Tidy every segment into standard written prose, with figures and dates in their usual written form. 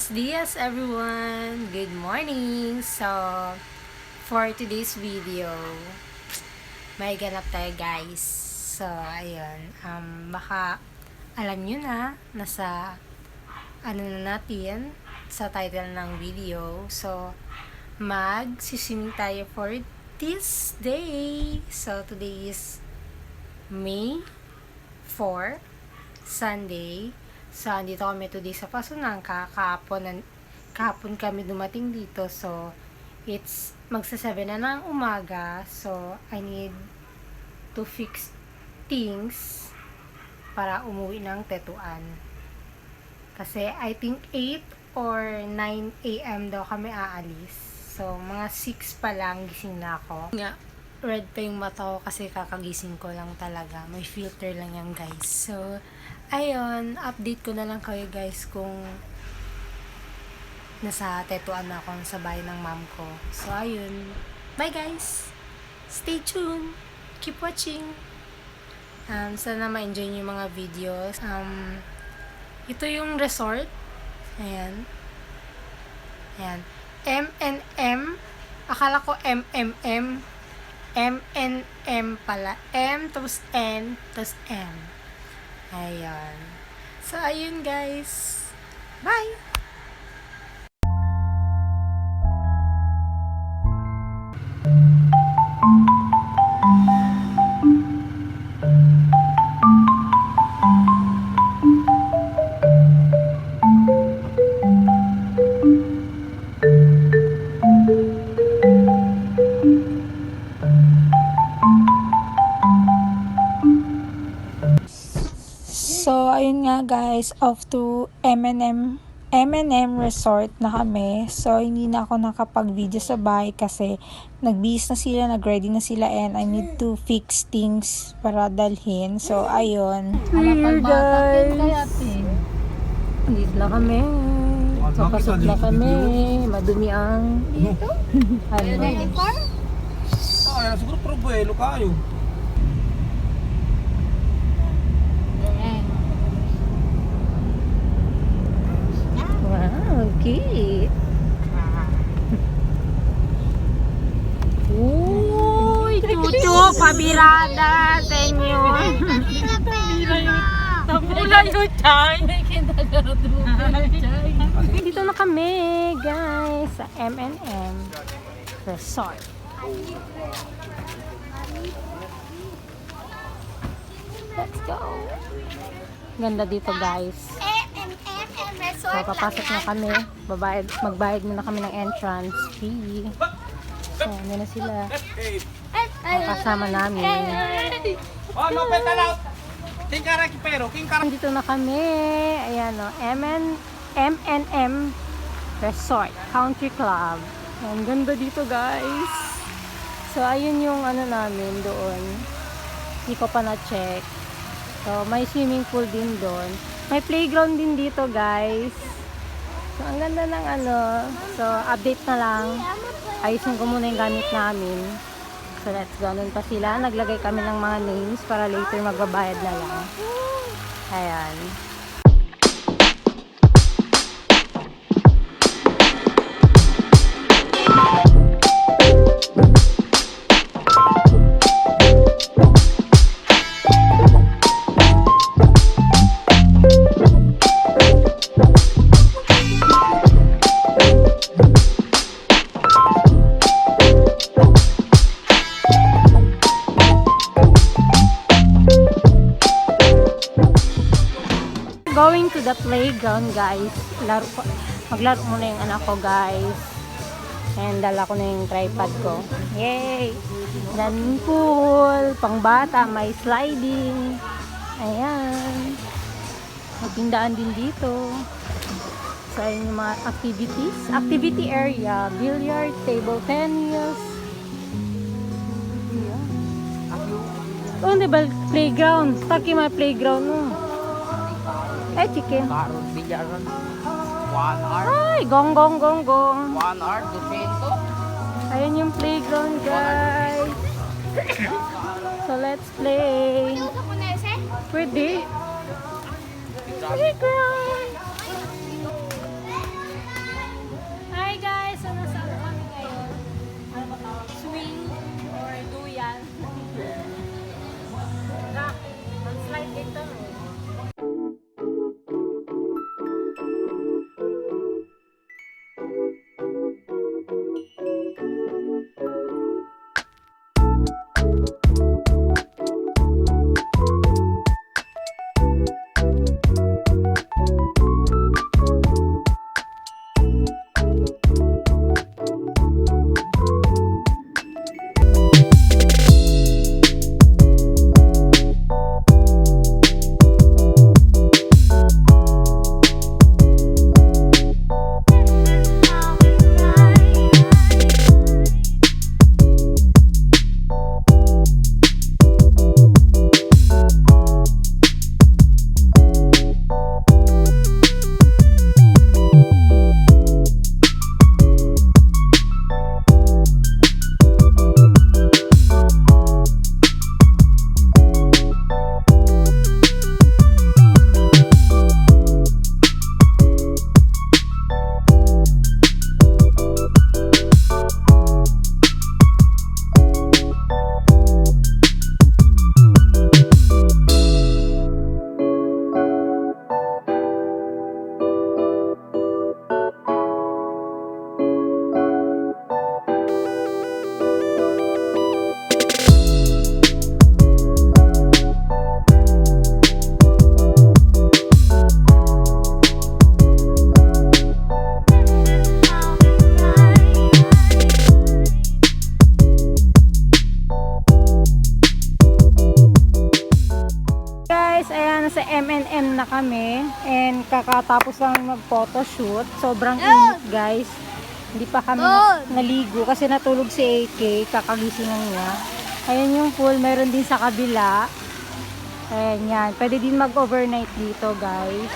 Buenos dias everyone! Good morning! So, for today's video, may ganap tayo guys. So, ayun. Baka alam nyo na, nasa ano na natin sa title ng video. So, magsiswimming tayo for this day. So, today is May 4, Sunday. So, andito kami today sa Pasunang. Kahapon kami dumating dito. So, it's magsa-7 na ng umaga. So, I need to fix things para umuwi ng Tetuan. Kasi, I think 8 or 9 a.m. daw kami aalis. So, mga 6 pa lang gising na ako. Nga, red pa yung mata ko kasi kakagising ko lang talaga. May filter lang yan guys. So, ayun, update ko na lang kayo guys kung nasa Tetuan na ako sa bahay ng mom ko. So, ayun. Bye guys! Stay tuned! Keep watching! Sana ma-enjoy nyo yung mga videos. Ito yung resort. Ayan. Ayan. M&M. Akala ko MMM. M&M pala. M tapos N tapos M. Ayan. So, ayun guys. Bye! So, ayun nga guys, off to M&M Resort na kami. So, hindi na ako nakapag-video sa bahay kasi nagbihis na sila, nag-ready na sila and I need to fix things para dalhin. So, ayun. Here guys! Dito na kami. Papasok na kami. Madumi ang ano. Siguro probuelo kayo. Wow, cute. Uy, chuchu, pabirada sa inyo. Pabila yung chay. Dito na kami, guys, sa M&M Resort. Let's go. Ganda dito, guys. So, papasok na kami. Magbayad muna kami ng entrance fee. So, ano na sila. Ang kasama namin. Oh, no petalaw. Tingkara kipero, tingkara. Dito na kami. Ayan o. M&M Resort Country Club. Ang ganda dito, guys. So, ayun yung ano namin doon. Hindi ko pa na-check. So, may swimming pool din doon. May playground din dito, guys. So, ang ganda ng ano. So, update na lang. Ayusin ko muna yung gamit namin. So, let's go. Doon pa sila. Naglagay kami ng mga names para later magbabayad na lang. Ayan. Going to the playground, guys. Maglaro muna yung anak ko, guys. And dala ko na yung tripod ko. Yay! Daming pool, pang bata, may sliding. Ayan. Magpindaan din dito. So, ayun yung mga activities. Activity area, billiard, table tennis. Ayan. Oh, diba? Playground. Taki may playground mo. Eh, chicken. Karon bilyaran. 1 hour. Ay, gong, gong, gong, gong. 1 hour, 200. Ayan yung playground, guys. So, let's play. Pwede. Playground. nasa M&M na kami and kakatapos lang mag-photoshoot. Sobrang init guys. Hindi pa kami naligo kasi natulog si AK, kakagising lang niya. Ayan yung pool, meron din sa kabila. Ayan yan, pwede din mag-overnight dito guys.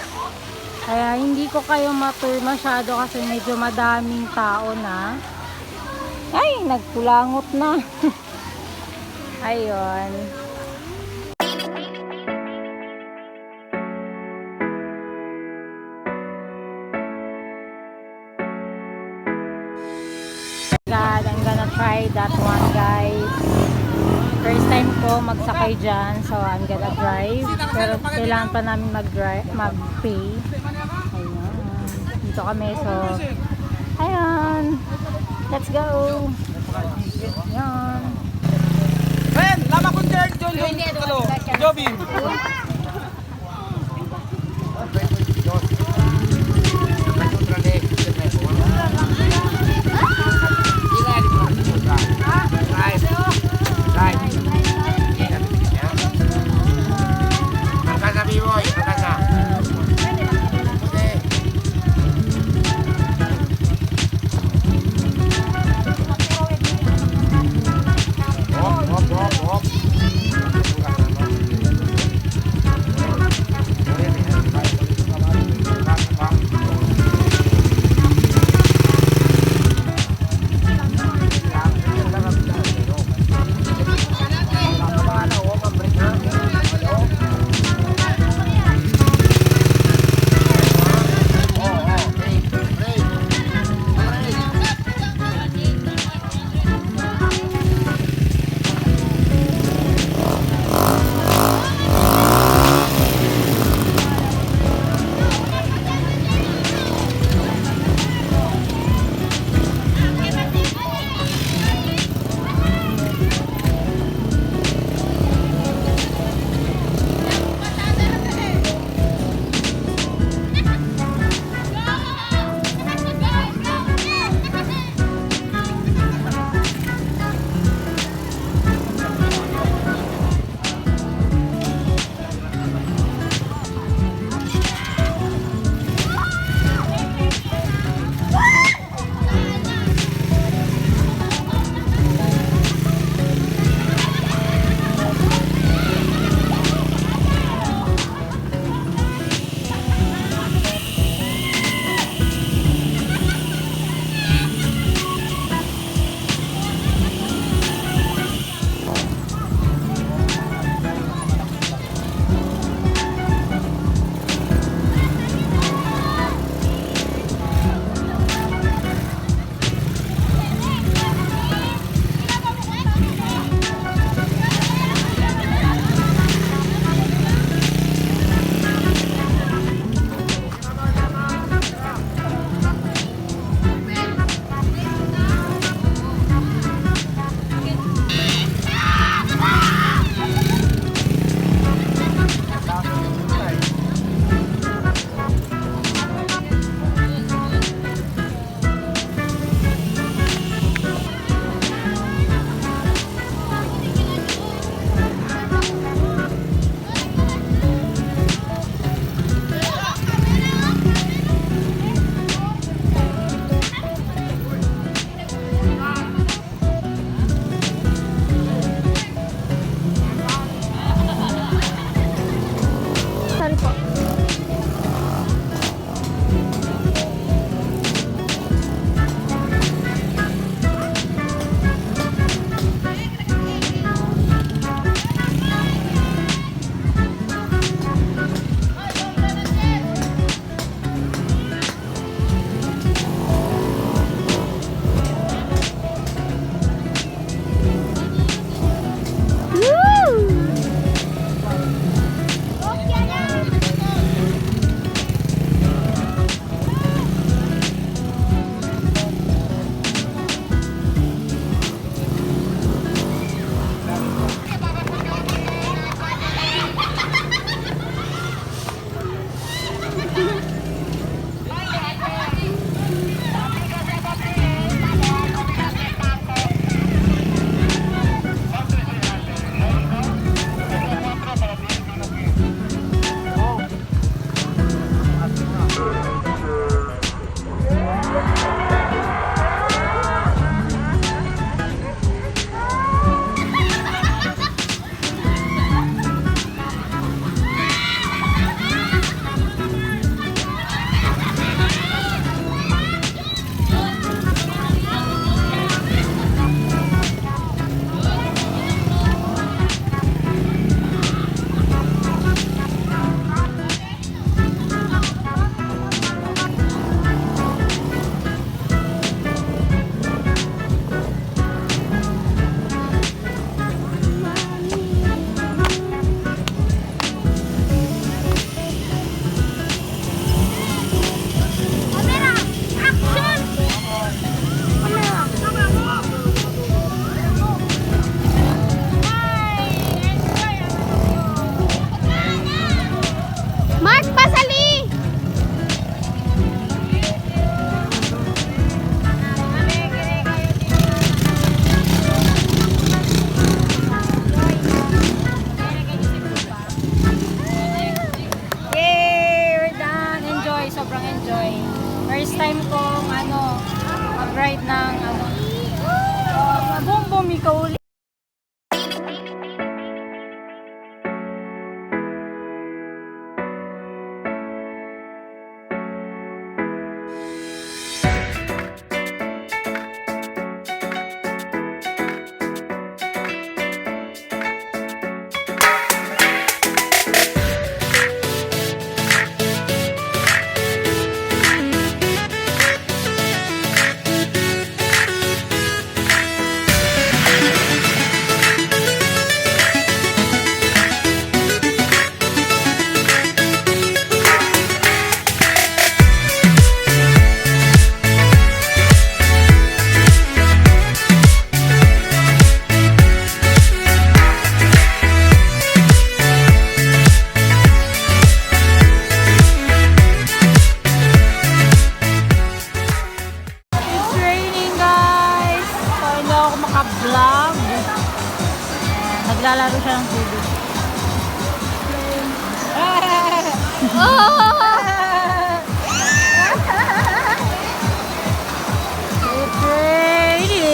Kaya hindi ko kayo ma-tour masyado kasi medyo madaming tao na. Ay, nagpulangot na. Ayun. God, I'm gonna try that one guys. First time ko magsakay dyan, so I'm gonna drive. Pero kailangan pa namin mag-pay. Ayun. Dito kami, so ayun. Let's go. Ayun. Ren, lama kong third, John, Joby. First time kong mag-ride ng Boom ikaw ulit. Vlog. Naglalaro siya ng tubig. It's raining.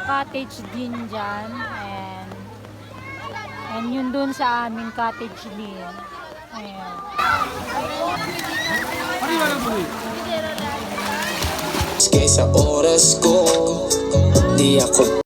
Cottage din dyan, and yun dun sa aming cottage din. Ayan. Sa oras ko, di ako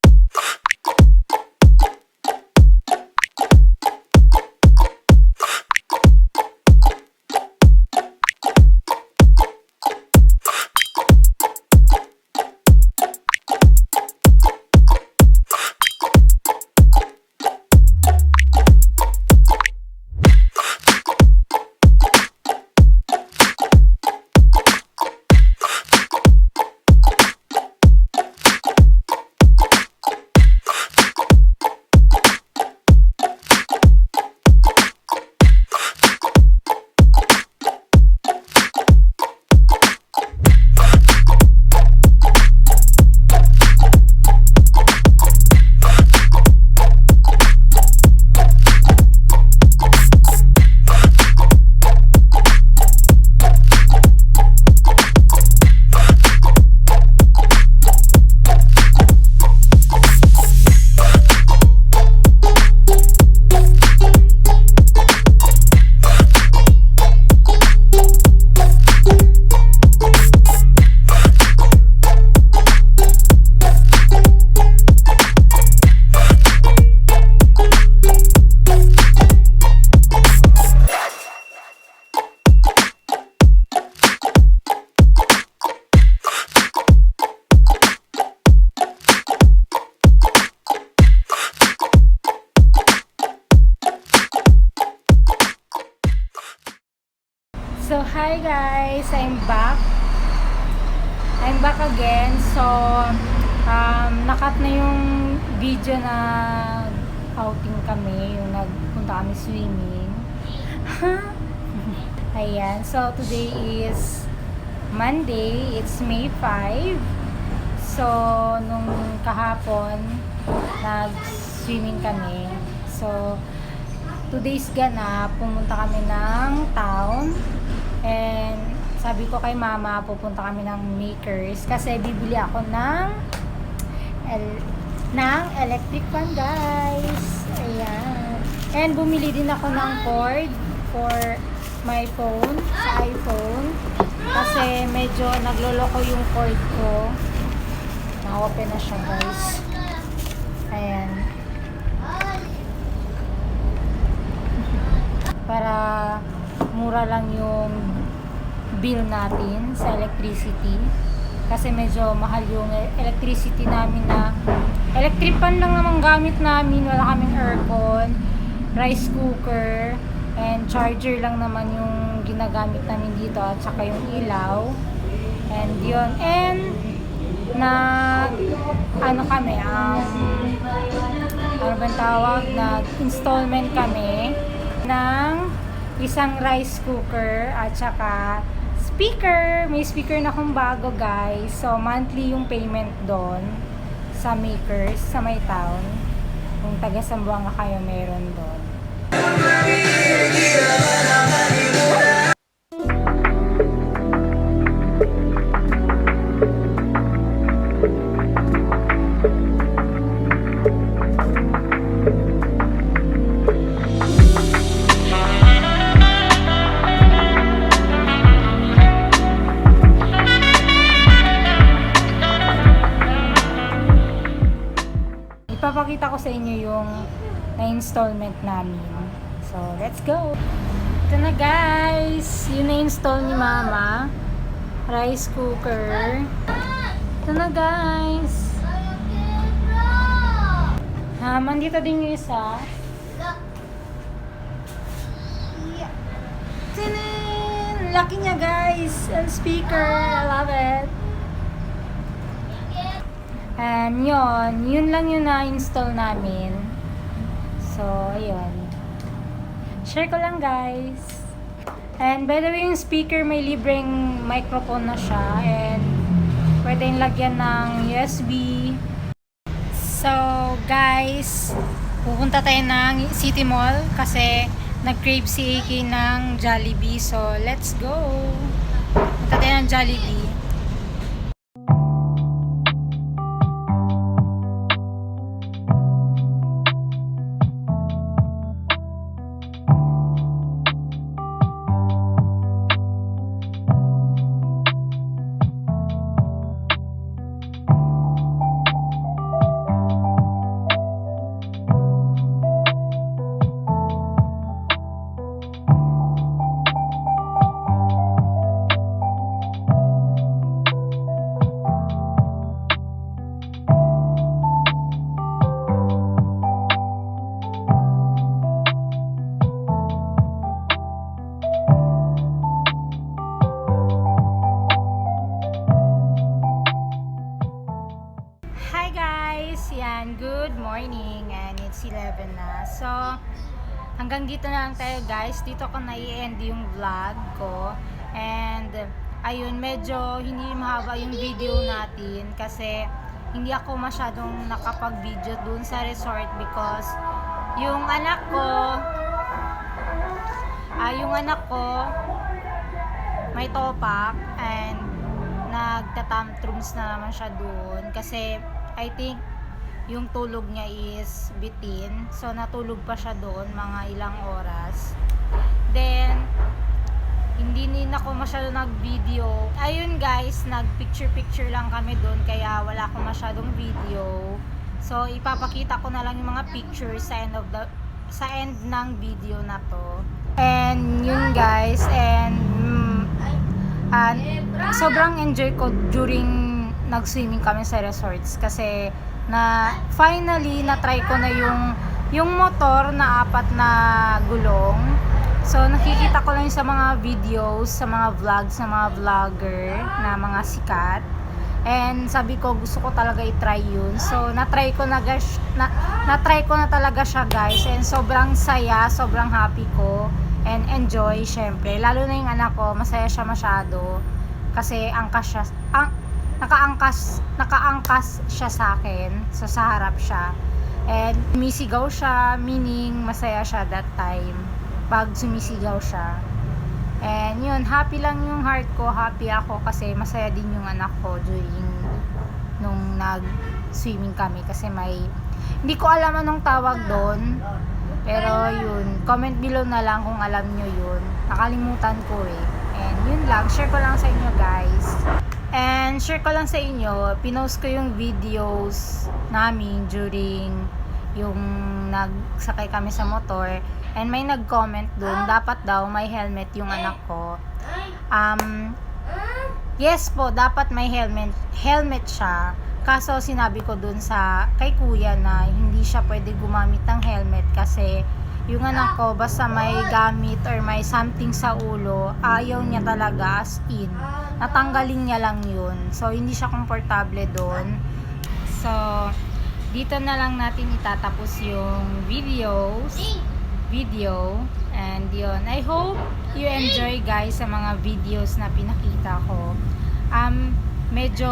hi guys! I'm back. I'm back again. So, nakat na yung video na outing kami, yung nagpunta kami swimming. Ayan. So, today is Monday. It's May 5. So, nung kahapon, nag-swimming kami. So, today's ganap, pumunta kami ng town. And sabi ko kay mama, pupunta kami ng Makers kasi bibili ako ng electric fan, guys. Ayan. And bumili din ako ng cord for my phone, sa iPhone. Kasi medyo nagloloko yung cord ko. Na-open na siya, guys. Ayan. Para mura lang yung bill natin sa electricity kasi medyo mahal yung electricity namin na electric pan lang naman gamit namin, wala kaming aircon, rice cooker and charger lang naman yung ginagamit namin dito at saka yung ilaw and yun. And na ano kami ano bang tawag, nag-installment kami ng isang rice cooker at saka speaker. May speaker na akong bago, guys. So, monthly yung payment doon sa Makers, sa may town. Kung taga Sambuanga kayo, meron doon. Ipapakita ko sa inyo yung na-installment namin. So, let's go! Ito na, guys! Yung na-install ni mama. Rice cooker. Ito na, guys! Andito din yung isa. Tinin! Laki niya, guys! And speaker. I love it. And yun lang yung na-install namin. So, ayun. Share ko lang, guys. And by the way, yung speaker may libreng microphone na siya. And pwede yung lagyan ng USB. So, guys, pupunta tayo ng City Mall kasi nag-crave si AK ng Jollibee. So, let's go! Punta tayo ng Jollibee. Good morning, and it's 11 na. So, hanggang dito na lang tayo, guys. Dito ko na i-end yung vlog ko. And, ayun, medyo hindi mahaba yung video natin kasi hindi ako masyadong nakapag-video dun sa resort because yung anak ko may topak and nagtatantrums na naman siya dun kasi I think yung tulog niya is bitin. So, natulog pa siya doon mga ilang oras. Then, hindi din ako masyado nag-video. Ayun, guys, nag-picture-picture lang kami doon kaya wala akong masyadong video. So, ipapakita ko na lang yung mga pictures sa end ng video na to. And, yun, guys. And, sobrang enjoy ko during nag-swimming kami sa resorts kasi na finally na-try ko na yung motor na 4 na gulong. So, nakikita ko lang sa mga videos, sa mga vlogs, sa mga vlogger na mga sikat. And sabi ko, gusto ko talaga i-try yun. So, na-try ko na talaga siya, guys. And sobrang saya, sobrang happy ko. And enjoy, syempre. Lalo na yung anak ko, masaya siya masyado. Kasi nakaangkas siya sa akin. So, sa harap siya. And sumisigaw siya, meaning masaya siya that time. Pag sumisigaw siya. And yun, happy lang yung heart ko, happy ako kasi masaya din yung anak ko during nung nag-swimming kami kasi hindi ko alam anong tawag doon, pero yun, comment below na lang kung alam nyo yun, nakalimutan ko eh. And yun lang, share ko lang sa inyo guys. And share ko lang sa inyo, pinost ko yung videos namin during yung nagsakay kami sa motor. And may nag-comment dun, dapat daw may helmet yung anak ko. Yes po, dapat may helmet siya. Kaso sinabi ko dun kay kuya na hindi siya pwede gumamit ng helmet kasi yung anak ko basta may gamit or may something sa ulo, ayaw niya talaga, as in. Natanggalin niya lang yun. So, hindi siya komportable dun. So, dito na lang natin itatapos yung video and yun, I hope you enjoy guys sa mga videos na pinakita ko. Medyo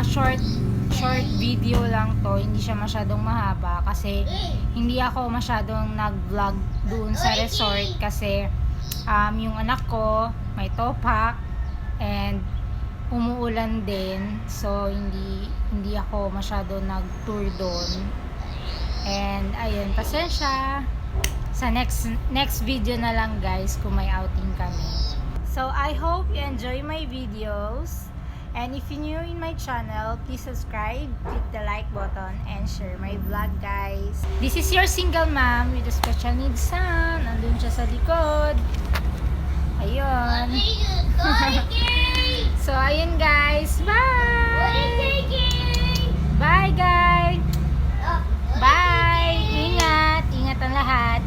short video lang to, hindi siya masyadong mahaba kasi hindi ako masyadong nag-vlog doon sa resort kasi yung anak ko may topak and umuulan din, so hindi ako masyado nag-tour doon. And ayun, pasensya. Sa next video na lang guys kung may outing kami. So I hope you enjoy my videos. And if you're new in my channel, please subscribe, click the like button, and share my vlog guys. This is your single mom with a special needs son. Andun siya sa likod. Ayun. So ayun guys. Bye! Bye guys! Bye! Ingat! Ingat ang lahat!